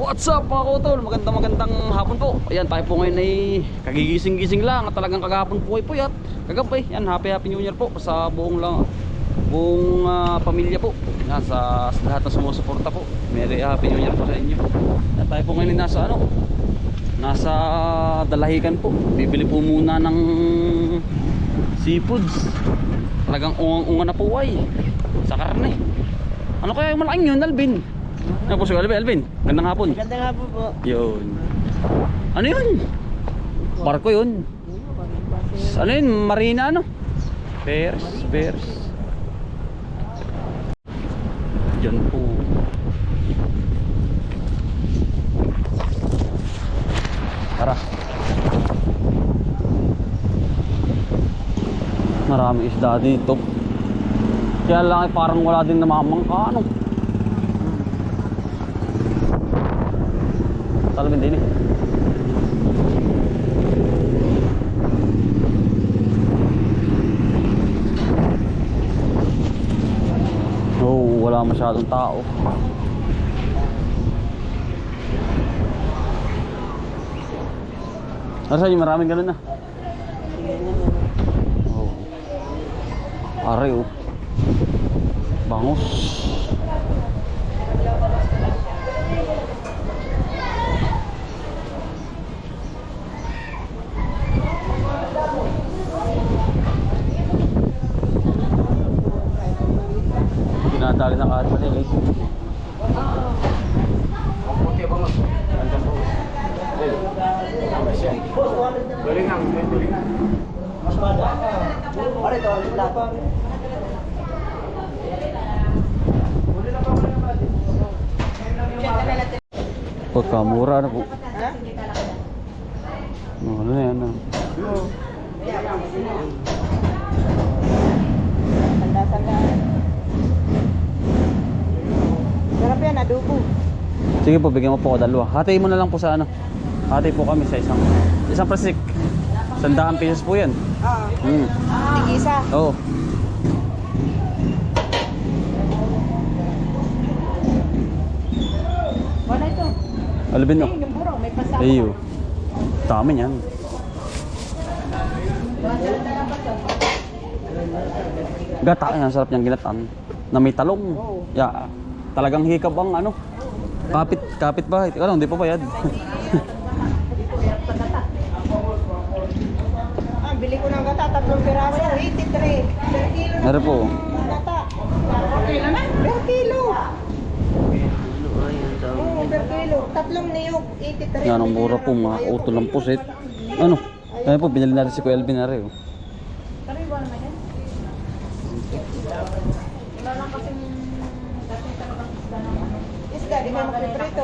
What's up mga kutol? Magandang hapon po. Ayan, tayo po ngayon ay kagigising-gising lang at talagang kagahapon po ay puyat. Kagabi, yan, happy new year po sa buong pamilya po. Yan, sa lahat na sumusuporta po. Merry happy new year po sa inyo. At tayo po ngayon ay nasa Dalahican po. Bibili po muna ng seafoods. Talagang ungang-unga na po ay sa karne. Ano kaya yung malaking yun, Alvin? Ano po si Alvin? Gandang hapon. Gandang hapon po. Yun. Ano yun? Barko yun. Ano yun? Marina ano? Pairs. Yan po. Tara. Maraming isda dito. Kaya lang ay parang wala din namamangka ano. Talagang din eh. Oh, wala masyadong tao. Nasa inyo maraming ganun na. Oh. Aray oh. Bangus. Pinadali ng kahit malilig. Belingang. Mas ada. Ada itu lapar. Pagkamura na po. Ano na yan? Sanda. Sarap yan, adobo. Sige po, bigyan mo po ako dalawa. Hatiin mo na lang po sa ano. Hati po kami sa isang plastic. 100 pesos po yan. Oo. Tig-isa. Oo. Wala ito. Alvin no? Yung burong, may pasama. Ayo. Dami yan. Gata yan, sarap niyang ginatan. Na may talong. Ya, talagang hikab ang ano. Kapit ba? Ano, hindi pa bayad. Bili ko ng gata, 3 piraso, 83. Per kilo. Meron po. Gata. Per kilo. Oo, per kilo. 3 niyog, 83. Yan ang mura po, mga utol ng pusit. Ano? Kaya po, binili natin si Kuya Alvin na rin. Kariwa naman yan. Wala lang kasing talagang isda naman. Isda, di ka magpiprito.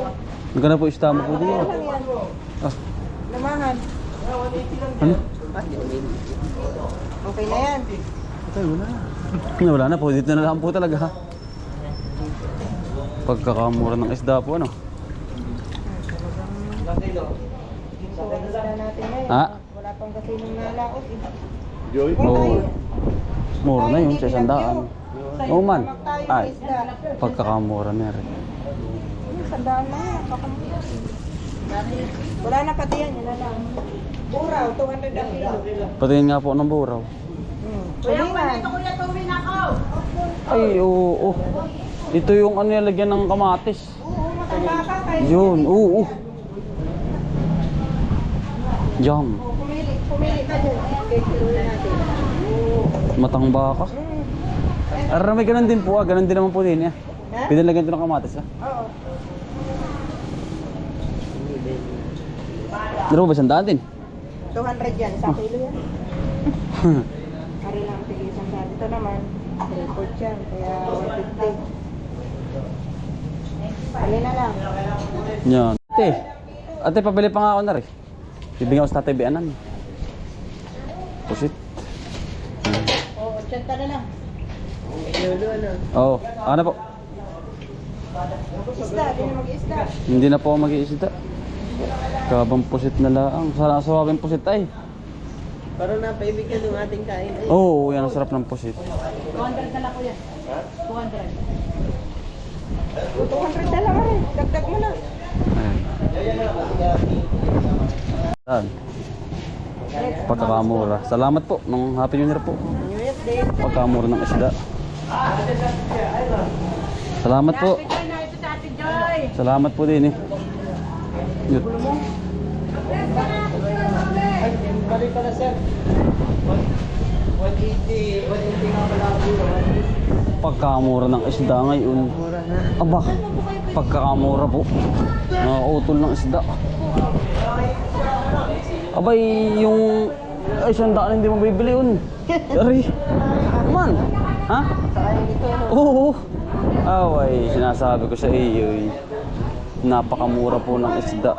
Magkano po isda mo po din? Ano lang yan? Ah, Lamahan. ano? Okay na yan. Okay, wala na po. Dito na lang po talaga. Pagkakamura ng isda po, ano? Sa isda natin ngayon. Ha? Wala pang kasi nung nalaot eh. Joy. Oo. Mura na yun sa 100. Oo man. Ay, Isda. pagkakamura na rin. 100 na yan. Wala na pati yan. Yan na lang. Buraw, 200 ang kilo. Patingin nga po ng buraw. Tulingan. Ay, oo. Ito yung ano yung lagyan ng kamatis. Oo, matanda ka kayo. Yun, oo. Jam. Pumili ka dyan. Okay, kiluhin natin. Matang baka. Ara, may ganun din po. Ganun din naman po din. Ha? Pwede lagyan ito ng kamatis. Oo. Pero ba sandaan din? 200 yan. Isang kilo yan. Hari lang tigil isang daan. Ito naman, 3 yan. Kaya 150. Hali na lang. Yan. Ate, pabili pa nga ako na rin. Bibigyan ko sa tatay bianan. Pusit. Oo, 80 na lang. Oo. Ano po? Isda, di na mag-isda. Hindi na po ako mag-iisda. Kabang pusit na lang. Sarapin pusit ay. Parang napaibig ka ng ating kain. Ay, Oo, yan ang sarap ng pusit. 200 na lang ko yan. 200. 200 na lang eh. Dagdag mo na. Ayan. Yan. Pagkakamura. Salamat po. Nung Happy New Year po. New Year din. Pagkakamura ng isda. Salamat po. Salamat po din eh. Yun. Balik pala sir. 180 nga pala ako. Pagkakamura ng isda ngayon. Mura na. Aba, pagkakamura po. Nakakautol ng isda. Abay, yung ay, 100 hindi mo bibili yun. Dari. Man. Ha? Saka yung ito, no? Oo. Away, sinasabi ko sa iyo. Napakamura po ng isda.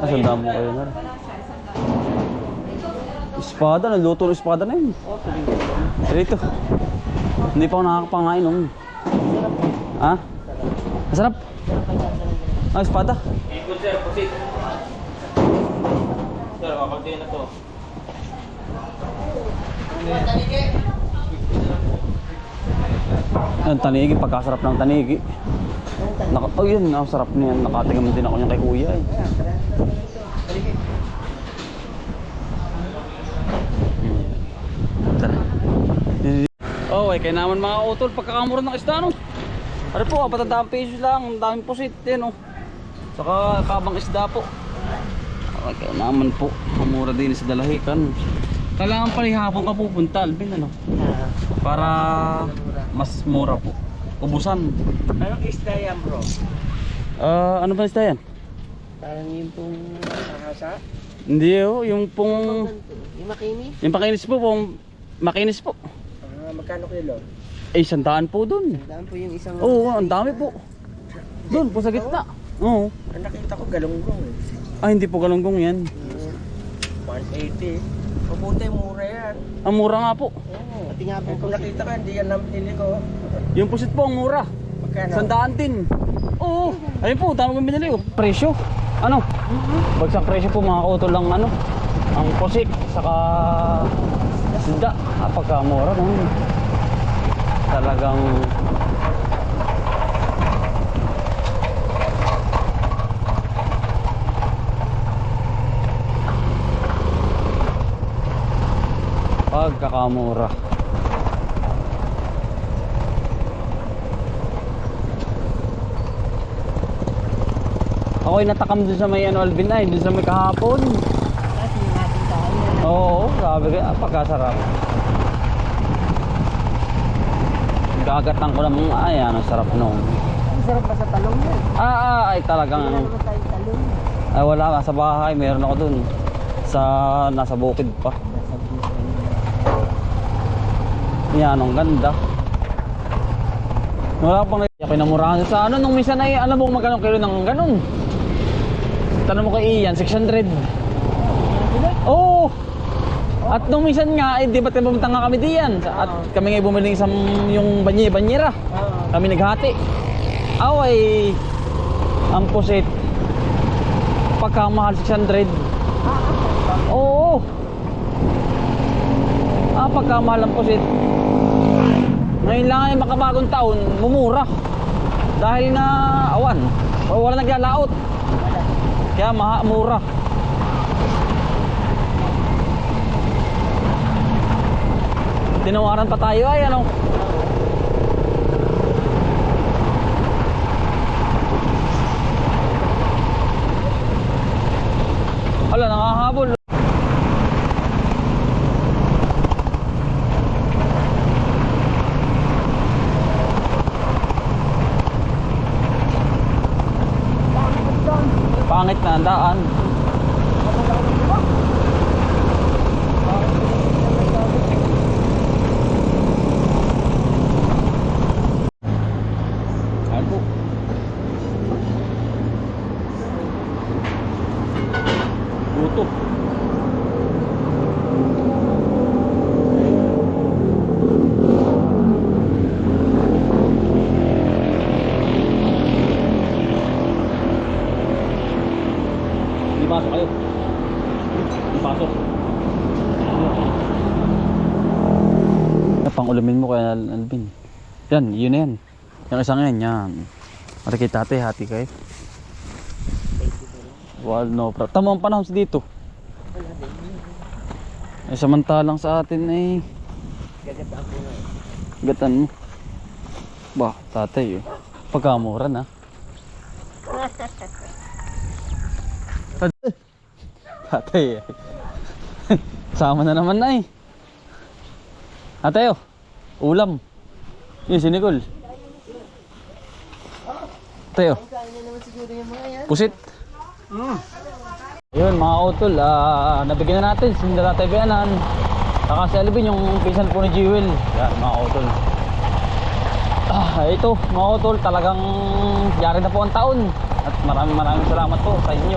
Sandaan mo kayo na. Espada, nagluto ng espada na yun. Dito. Hindi pa ako nakakapangain nung. Ha? Masarap? Ah, espada? Ikot sir, pusit. Sir, kakaltiin na to. Ang tanigi, pagkasarap ng tanigi. Oh yun, ang sarap niyan. Nakatingin din ako niyan kay kuya eh. Tara. Oh, ay kaya naman mga utol, pagkakamura ng isda no. Ano po, 400 pesos lang, ang daming pusit yan oh. Saka kabang isda po. Okay, kaya naman po, kamura din sa dalahikan. Kailangan pala hapon ka pupunta, Alvin ano. Para mas mura po. Ubusan. Anong isda yan bro? Ano ba isda yan? Parang yung pong nakasa. Hindi oh, yung pong... Yung makinis. Yung pakinis po, makinis po. Magkano kilo? Eh, 100 po dun. Daan po yung isang... Oo, ang dami po. Dun po sa gitna. Oo. Ang nakita ko galunggong eh. Ah, hindi po galunggong yan. 180. Mabuti, mura yan. Ang mura nga po. Oo. Pati nga po Kung nakita ka, hindi yan ang pili ko. Yung pusit po, ang mura. Magkano? 100 din. Oo. Ayun po, tama kong binili oh. Presyo. Ano? Bagsak presyo po mga kautol lang ano. Ang pusit, saka... Sida. Pagkamura naman. Talagang... Pagkakamura. Ako'y natakam dun sa may ano Alvin ay, dun sa may kahapon. Kasi yung ating tayo. Oo, sabi ko, pagkasarap. Gagatan ko namang ay, ano, sarap nung. Ang sarap pa sa talong yun. Ay talagang Wala ano. naman tayong talong. Ay wala, sa bahay, meron ako dun. Nasa bukid pa. Yan, ang ganda. Wala pang ako namurahan sa ano nung minsan ay alam mo kung magkano kilo ng ganun. Tanong mo kay Ian, 600. Oo. At nung minsan nga, di ba pumunta nga kami diyan? At kami nga bumili ng isang yung banyera. Kami naghati. Away, ang pusit. Pagkamahal 600. Oo. Pagkamahal ang pusit. Ngayon lang ay makabagong taon, mumura. Dahil na awan, wala naglalaot. Kaya mura. Tinawaran pa tayo ay ano. Wala, nakahabol. Pangit na ang daan. Ayan po. Buto. Pasok kayo. Pasok. Pang ulamin mo kaya Alvin. Yan, yun na yan. Yung isang yan, yan. Mari kay tatay, hati kayo. Well, no problem. Tama ang panahon sa dito. Eh, samantalang sa atin ay Gagata ako nga. gatan mo. Ba, tatay eh. Pagkamura na. Tatay eh. Sama na naman na eh. Tatay oh. Ulam. Yun si Nicole. Tatay oh. Pusit. Yun mga utol, nabigyan na natin si Tatay Bianan. Saka si Alvin yung pinsan po ni Jewel. Yan mga utol. Ito mga utol, talagang yari na po ang taon. At maraming salamat po sa inyo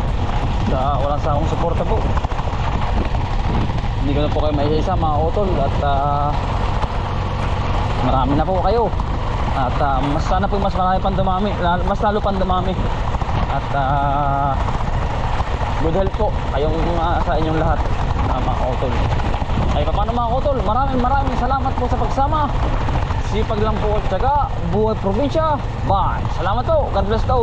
sa walang sawang suporta po. Hindi ko na po kayo maisa-isa mga utol. At marami na po kayo. At mas sana po mas marami pang dumami, mas lalo pang dumami. At good health po kayong sa inyong lahat mga utol. Ay paano mga utol, maraming salamat po sa pagsama. Sipag lang po at syaga, buhay probinsya. Bye. Salamat po. God bless daw.